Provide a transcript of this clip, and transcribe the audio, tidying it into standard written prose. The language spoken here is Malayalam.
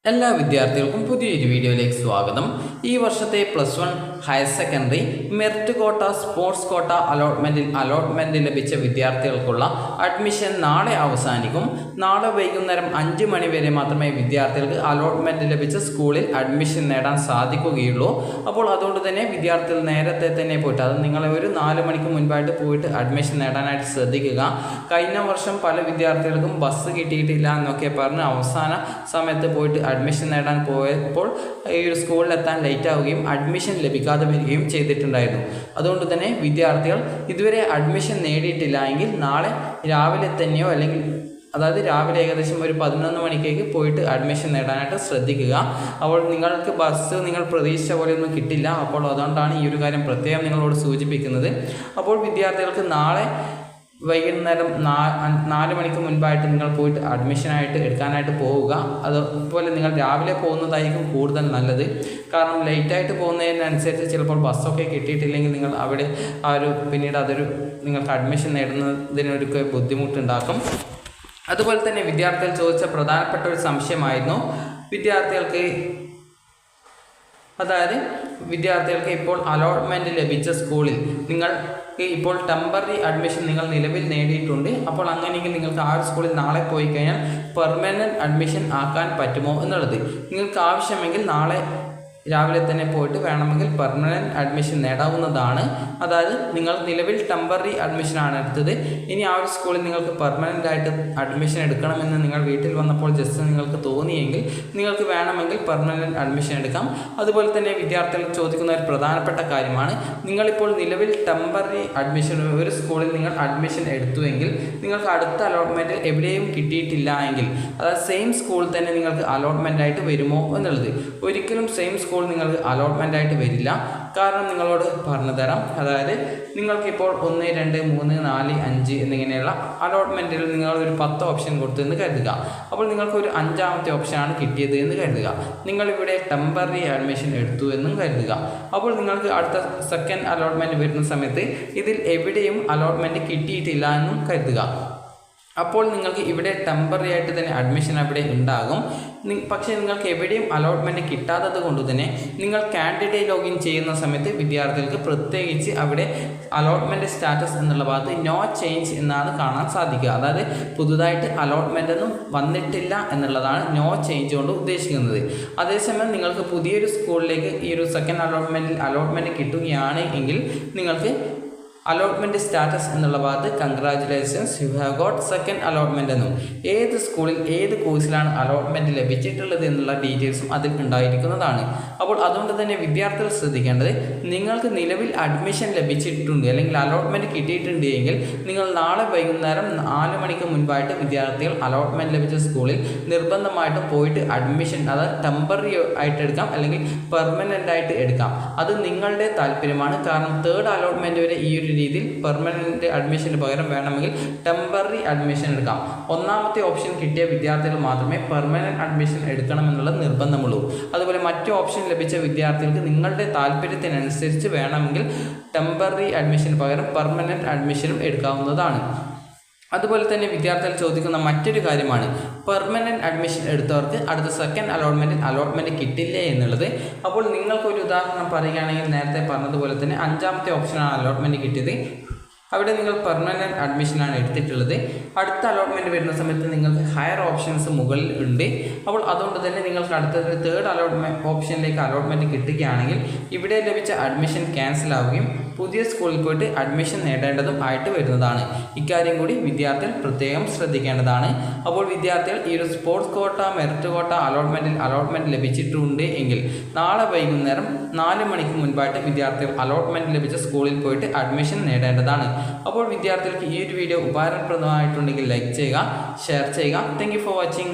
എല്ലാ വിദ്യാർത്ഥികൾക്കും പുതിയൊരു വീഡിയോയിലേക്ക് സ്വാഗതം. ഈ വർഷത്തെ +1 ഹയർ സെക്കൻഡറി മെറിറ്റ് കോട്ട, സ്പോർട്സ് കോട്ട അലോട്ട്മെൻറ്റ് ലഭിച്ച വിദ്യാർത്ഥികൾക്കുള്ള അഡ്മിഷൻ നാളെ അവസാനിക്കും. നാളെ വൈകുന്നേരം 5 മണി വരെ മാത്രമേ വിദ്യാർത്ഥികൾക്ക് അലോട്ട്മെൻറ്റ് ലഭിച്ച സ്കൂളിൽ അഡ്മിഷൻ നേടാൻ സാധിക്കുകയുള്ളൂ. അപ്പോൾ അതുകൊണ്ട് തന്നെ വിദ്യാർത്ഥികൾ നേരത്തെ തന്നെ പോയിട്ട്, അത് നിങ്ങളെ ഒരു 4 മണിക്ക് മുൻപായിട്ട് പോയിട്ട് അഡ്മിഷൻ നേടാനായിട്ട് ശ്രദ്ധിക്കുക. കഴിഞ്ഞ വർഷം പല വിദ്യാർത്ഥികൾക്കും ബസ് കിട്ടിയിട്ടില്ല എന്നൊക്കെ പറഞ്ഞ് അവസാന സമയത്ത് പോയിട്ട് അഡ്മിഷൻ നേടാൻ പോയപ്പോൾ ഈ ഒരു സ്കൂളിലെത്താൻ ലേറ്റ് ആവുകയും അഡ്മിഷൻ ലഭിക്കാതെ വരികയും ചെയ്തിട്ടുണ്ടായിരുന്നു. അതുകൊണ്ട് തന്നെ വിദ്യാർത്ഥികൾ ഇതുവരെ അഡ്മിഷൻ നേടിയിട്ടില്ല എങ്കിൽ നാളെ രാവിലെ തന്നെയോ അല്ലെങ്കിൽ രാവിലെ ഏകദേശം ഒരു 11 മണിക്കേക്ക് പോയിട്ട് അഡ്മിഷൻ നേടാനായിട്ട് ശ്രദ്ധിക്കുക. അപ്പോൾ നിങ്ങൾക്ക് ബസ് നിങ്ങൾ പ്രതീക്ഷിച്ച പോലെയൊന്നും കിട്ടില്ല. അപ്പോൾ അതുകൊണ്ടാണ് ഈ ഒരു കാര്യം പ്രത്യേകം നിങ്ങളോട് സൂചിപ്പിക്കുന്നത്. അപ്പോൾ വിദ്യാർത്ഥികൾക്ക് നാളെ വൈകുന്നേരം 4 മണിക്ക് മുൻപായിട്ട് നിങ്ങൾ പോയിട്ട് അഡ്മിഷനായിട്ട് എടുക്കാനായിട്ട് പോവുക. അതുപോലെ നിങ്ങൾ രാവിലെ പോകുന്നതായിരിക്കും കൂടുതൽ നല്ലത്. കാരണം ലേറ്റായിട്ട് പോകുന്നതിനനുസരിച്ച് ചിലപ്പോൾ ബസ്സൊക്കെ കിട്ടിയിട്ടില്ലെങ്കിൽ നിങ്ങൾ അവിടെ പിന്നീട് നിങ്ങൾക്ക് അഡ്മിഷൻ നേടുന്നതിനൊരു ബുദ്ധിമുട്ടുണ്ടാക്കും. അതുപോലെ തന്നെ വിദ്യാർത്ഥികൾ ചോദിച്ച പ്രധാനപ്പെട്ട ഒരു സംശയമായിരുന്നു വിദ്യാർത്ഥികൾക്ക് ഇപ്പോൾ അലോട്ട്മെൻറ്റ് ലഭിച്ച സ്കൂളിൽ ഇപ്പോൾ ടെമ്പററി അഡ്മിഷൻ നിങ്ങൾ നിലവിൽ നേടിയിട്ടുണ്ട്. അപ്പോൾ അങ്ങനെയെങ്കിൽ നിങ്ങൾക്ക് ആ സ്കൂളിൽ നാളെ പോയി കഴിഞ്ഞാൽ പെർമനൻറ്റ് അഡ്മിഷൻ ആക്കാൻ പറ്റുമോ എന്നുള്ളത്. നിങ്ങൾക്ക് ആവശ്യമെങ്കിൽ നാളെ രാവിലെ തന്നെ പോയിട്ട് വേണമെങ്കിൽ പെർമനൻറ്റ് അഡ്മിഷൻ നേടാവുന്നതാണ്. നിങ്ങൾ നിലവിൽ ടെമ്പററി അഡ്മിഷനാണ് എടുത്തത്. ഇനി ആ ഒരു സ്കൂളിൽ നിങ്ങൾക്ക് പെർമനൻ്റ് ആയിട്ട് അഡ്മിഷൻ എടുക്കണമെന്ന് നിങ്ങൾ വീട്ടിൽ വന്നപ്പോൾ ജസ്റ്റ് നിങ്ങൾക്ക് തോന്നിയെങ്കിൽ നിങ്ങൾക്ക് വേണമെങ്കിൽ പെർമനൻറ്റ് അഡ്മിഷൻ എടുക്കാം. അതുപോലെ തന്നെ വിദ്യാർത്ഥികൾ ചോദിക്കുന്ന ഒരു പ്രധാനപ്പെട്ട കാര്യമാണ്, നിങ്ങളിപ്പോൾ നിലവിൽ ടെമ്പററി അഡ്മിഷൻ ഒരു സ്കൂളിൽ നിങ്ങൾ അഡ്മിഷൻ എടുത്തുവെങ്കിൽ നിങ്ങൾക്ക് അടുത്ത അലോട്ട്മെൻറ്റ് എവിടെയും കിട്ടിയിട്ടില്ല എങ്കിൽ സെയിം സ്കൂളിൽ തന്നെ നിങ്ങൾക്ക് അലോട്ട്മെൻ്റ് ആയിട്ട് വരുമോ എന്നുള്ളത്. ഒരിക്കലും സെയിം സ്കൂൾ നിങ്ങൾക്ക് അലോട്ട്മെൻ്റ് ആയിട്ട് വരില്ല. കാരണം നിങ്ങളോട് പറഞ്ഞു തരാം. നിങ്ങൾക്കിപ്പോൾ 1, 2, 3, 4, 5 എന്നിങ്ങനെയുള്ള അലോട്ട്മെൻറ്റിൽ നിങ്ങളൊരു 10 ഓപ്ഷൻ കൊടുത്തു എന്ന് കരുതുക. അപ്പോൾ നിങ്ങൾക്കൊരു 5ാമത്തെ ഓപ്ഷനാണ് കിട്ടിയത് എന്ന് കരുതുക. നിങ്ങളിവിടെ ടെമ്പററി അഡ്മിഷൻ എടുത്തു എന്നും കരുതുക. അപ്പോൾ നിങ്ങൾക്ക് അടുത്ത സെക്കൻഡ് അലോട്ട്മെൻറ്റ് വരുന്ന സമയത്ത് ഇതിൽ എവിടെയും അലോട്ട്മെൻറ്റ് കിട്ടിയിട്ടില്ല എന്നും കരുതുക. അപ്പോൾ നിങ്ങൾക്ക് ഇവിടെ ടെമ്പററി ആയിട്ട് തന്നെ അഡ്മിഷൻ അവിടെ ഉണ്ടാകും. പക്ഷേ നിങ്ങൾക്ക് എവിടെയും അലോട്ട്മെൻറ്റ് കിട്ടാത്തത് കൊണ്ട് തന്നെ നിങ്ങൾ കാൻഡിഡേറ്റ് ലോഗിൻ ചെയ്യുന്ന സമയത്ത് വിദ്യാർത്ഥികൾക്ക് പ്രത്യേകിച്ച് അവിടെ അലോട്ട്മെൻറ്റ് സ്റ്റാറ്റസ് എന്നുള്ള ഭാഗത്ത് നോ ചേഞ്ച് എന്നാണ് കാണാൻ സാധിക്കുക. പുതുതായിട്ട് അലോട്ട്മെൻ്റ് ഒന്നും വന്നിട്ടില്ല എന്നുള്ളതാണ് നോ ചേഞ്ച് കൊണ്ട് ഉദ്ദേശിക്കുന്നത്. അതേസമയം നിങ്ങൾക്ക് പുതിയൊരു സ്കൂളിലേക്ക് ഈ ഒരു സെക്കൻഡ് അലോട്ട്മെൻറ്റ് കിട്ടുകയാണ് എങ്കിൽ നിങ്ങൾക്ക് അലോട്ട്മെൻറ്റ് സ്റ്റാറ്റസ് എന്നുള്ള ഭാഗത്ത് congratulations, you have got second allotment എന്നും ഏത് സ്കൂളിൽ ഏത് കോഴ്സിലാണ് അലോട്ട്മെൻറ്റ് ലഭിച്ചിട്ടുള്ളത് എന്നുള്ള ഡീറ്റെയിൽസും അതിൽ ഉണ്ടായിരിക്കുന്നതാണ്. അപ്പോൾ അതുകൊണ്ട് തന്നെ വിദ്യാർത്ഥികൾ ശ്രദ്ധിക്കേണ്ടത്, നിങ്ങൾക്ക് നിലവിൽ അഡ്മിഷൻ ലഭിച്ചിട്ടുണ്ട് അല്ലെങ്കിൽ അലോട്ട്മെൻറ്റ് കിട്ടിയിട്ടുണ്ട് എങ്കിൽ നിങ്ങൾ നാളെ വൈകുന്നേരം 4 മണിക്ക് മുൻപായിട്ട് വിദ്യാർത്ഥികൾ അലോട്ട്മെൻറ്റ് ലഭിച്ച സ്കൂളിൽ നിർബന്ധമായിട്ടും പോയിട്ട് അഡ്മിഷൻ ടെമ്പററി ആയിട്ട് എടുക്കാം അല്ലെങ്കിൽ പെർമനൻ്റ് ആയിട്ട് എടുക്കാം. അത് നിങ്ങളുടെ താല്പര്യമാണ്. കാരണം 3rd അലോട്ട്മെൻറ്റ് വരെ ഈ ഒരു രീതിയിൽ പെർമനൻറ്റ് അഡ്മിഷന് പകരം വേണമെങ്കിൽ ടെമ്പററി അഡ്മിഷൻ എടുക്കാം. 1ാമത്തെ ഓപ്ഷൻ കിട്ടിയ വിദ്യാർത്ഥികൾ മാത്രമേ പെർമനൻറ്റ് അഡ്മിഷൻ എടുക്കണമെന്നുള്ള നിർബന്ധമുള്ളൂ. അതുപോലെ മറ്റു ഓപ്ഷൻ ലഭിച്ച വിദ്യാർത്ഥികൾക്ക് നിങ്ങളുടെ താല്പര്യത്തിനനുസരിച്ച് വേണമെങ്കിൽ ടെമ്പററി അഡ്മിഷന് പകരം പെർമനൻറ്റ് അഡ്മിഷനും എടുക്കാവുന്നതാണ്. അതുപോലെ തന്നെ വിദ്യാർത്ഥികൾ ചോദിക്കുന്ന മറ്റൊരു കാര്യമാണ്, പെർമനൻറ്റ് അഡ്മിഷൻ എടുത്തവർക്ക് അടുത്ത സെക്കൻഡ് അലോട്ട്മെൻറ്റ് കിട്ടില്ലേ എന്നുള്ളത്. അപ്പോൾ നിങ്ങൾക്കൊരു ഉദാഹരണം പറയുകയാണെങ്കിൽ നേരത്തെ പറഞ്ഞതുപോലെ തന്നെ 5ാമത്തെ ഓപ്ഷനാണ് അലോട്ട്മെൻറ്റ് കിട്ടിയത്. അവിടെ നിങ്ങൾ പെർമനൻറ്റ് അഡ്മിഷനാണ് എടുത്തിട്ടുള്ളത്. അടുത്ത അലോട്ട്മെൻറ്റ് വരുന്ന സമയത്ത് നിങ്ങൾക്ക് ഹയർ ഓപ്ഷൻസ് മുകളിൽ ഉണ്ട്. അപ്പോൾ അതുകൊണ്ട് തന്നെ നിങ്ങൾക്ക് അടുത്തത് 3rd ഓപ്ഷനിലേക്ക് അലോട്ട്മെൻറ്റ് കിട്ടുകയാണെങ്കിൽ ഇവിടെ ലഭിച്ച അഡ്മിഷൻ ക്യാൻസൽ ആവുകയും പുതിയ സ്കൂളിൽ പോയിട്ട് അഡ്മിഷൻ നേടേണ്ടതും ആയിട്ട് വരുന്നതാണ്. ഇക്കാര്യം കൂടി വിദ്യാർത്ഥികൾ പ്രത്യേകം ശ്രദ്ധിക്കേണ്ടതാണ്. അപ്പോൾ വിദ്യാർത്ഥികൾ ഈ ഒരു സ്പോർട്സ് കോട്ട, മെറിറ്റ് കോട്ട അലോട്ട്മെൻറ്റ് ലഭിച്ചിട്ടുണ്ട് എങ്കിൽ നാളെ വൈകുന്നേരം 4 മണിക്ക് മുൻപായിട്ട് വിദ്യാർത്ഥികൾ അലോട്ട്മെൻറ്റ് ലഭിച്ച സ്കൂളിൽ പോയിട്ട് അഡ്മിഷൻ നേടേണ്ടതാണ്. അപ്പോൾ വിദ്യാർത്ഥികൾക്ക് ഈ ഒരു വീഡിയോ ഉപകാരപ്രദമായിട്ടുണ്ടെങ്കിൽ ലൈക്ക് ചെയ്യുക, ഷെയർ ചെയ്യുക. Thank you for watching.